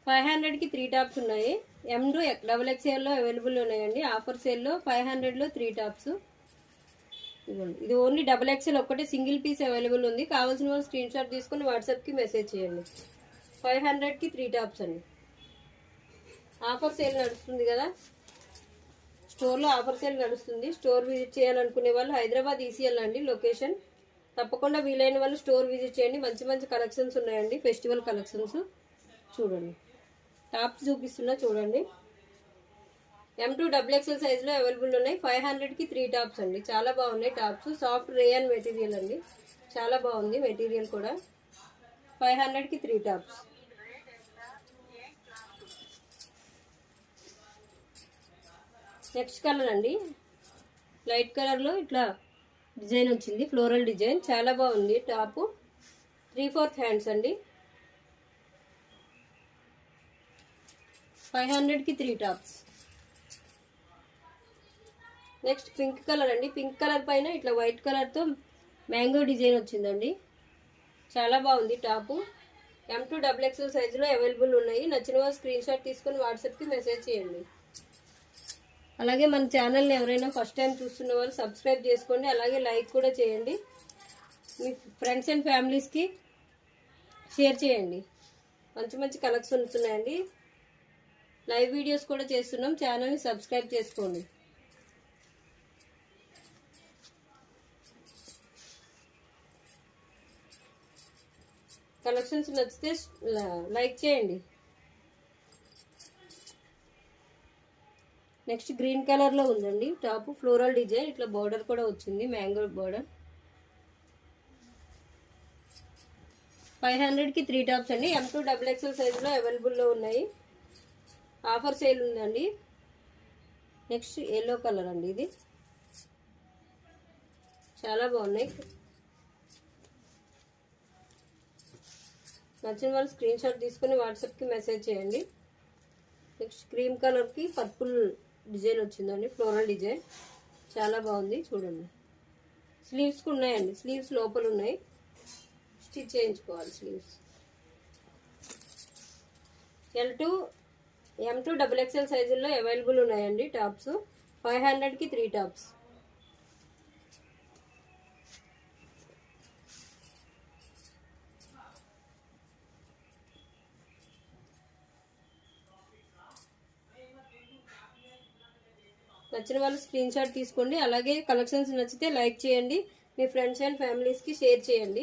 500కి 3 tops ఉన్నాయి. M2 XXL available ఉన్నాయండి. Offer సేల్లో 500లో 3 టాప్స్. ఇది ఓన్లీ XXL ఒక్కటే సింగిల్ పీస్ అవైలబుల్ ఉంది. కావాల్సిన వాళ్ళు స్క్రీన్ షాట్ తీసుకుని వాట్సాప్కి మెసేజ్ చేయండి. 500కి 3 టాప్స్ అండి. ఆఫర్ సేల్ నడుస్తుంది కదా, స్టోర్లో ఆఫర్ సేల్ నడుస్తుంది. స్టోర్ విజిట్ చేయాలనుకునే వాళ్ళు హైదరాబాద్ ఈసీఎల్ అండి లొకేషన్. తప్పకుండా వీలైన వాళ్ళు స్టోర్ విజిట్ చేయండి. మంచి మంచి కలెక్షన్స్ ఉన్నాయండి, ఫెస్టివల్ కలెక్షన్స్. చూడండి, టాప్స్ చూపిస్తున్నా చూడండి. M2 XXL సైజులో అవైలబుల్ ఉన్నాయి. 500కి 3 టాప్స్ అండి. చాలా బాగున్నాయి టాప్స్. సాఫ్ట్ రేయన్ మెటీరియల్ అండి, చాలా బాగుంది మెటీరియల్ కూడా. 500కి 3 టాప్స్. నెక్స్ట్ కలర్ అండి, లైట్ కలర్లో ఇట్లా డిజైన్ వచ్చింది, ఫ్లోరల్ డిజైన్. చాలా బాగుంది టాపు. 3/4 హ్యాండ్స్ అండి. 500కి 3 టాప్స్. నెక్స్ట్ పింక్ కలర్ అండి. పింక్ కలర్ పైన ఇట్లా వైట్ కలర్తో మ్యాంగో డిజైన్ వచ్చిందండి. చాలా బాగుంది టాపు. M2 XXL సైజులో అవైలబుల్ ఉన్నాయి. నచ్చిన వాళ్ళు స్క్రీన్ షాట్ తీసుకొని వాట్సాప్కి మెసేజ్ చేయండి. అలాగే మన ఛానల్ని ఎవరైనా ఫస్ట్ టైం చూస్తున్న వాళ్ళు సబ్స్క్రైబ్ చేసుకోండి. అలాగే లైక్ కూడా చేయండి. మీ ఫ్రెండ్స్ అండ్ ఫ్యామిలీస్కి షేర్ చేయండి. మంచి మంచి కలెక్షన్స్ ఉన్నాయండి. లైవ్ వీడియోస్ కూడా చేస్తున్నాం. ఛానల్ని సబ్స్క్రైబ్ చేసుకోండి. కలెక్షన్స్ నచ్చితే లైక్ చేయండి. నెక్స్ట్ గ్రీన్ కలర్లో ఉందండి టాప్, ఫ్లోరల్ డిజైన్. ఇట్లా బార్డర్ కూడా వచ్చింది, మ్యాంగో బార్డర్. 500కి 3 టాప్స్ అండి. M2 XXL సైజులో అవైలబుల్లో ఉన్నాయి. ఆఫర్ సేల్ ఉందండి. నెక్స్ట్ ఎల్లో కలర్ అండి, ఇది చాలా బాగున్నాయి. నచ్చిన వాళ్ళు స్క్రీన్ షాట్ తీసుకుని వాట్సాప్కి మెసేజ్ చేయండి. నెక్స్ట్ క్రీమ్ కలర్కి పర్పుల్ డిజైన్ వచ్చిందండి, ఫ్లోరల్ డిజైన్. చాలా బాగుంది చూడండి. స్లీవ్స్ ఉన్నాయండి, స్లీవ్స్ లోపల ఉన్నాయి, స్టిచ్ చేయించుకోవాలి స్లీవ్స్. M2 XXL సైజుల్లో అవైలబుల్ ఉన్నాయండి టాప్స్. 500కి 3 టాప్స్. నచ్చిన వాళ్ళు స్క్రీన్ షాట్ తీసుకోండి. అలాగే కలెక్షన్స్ నచ్చితే లైక్ చేయండి. మీ ఫ్రెండ్స్ అండ్ ఫ్యామిలీస్కి షేర్ చేయండి.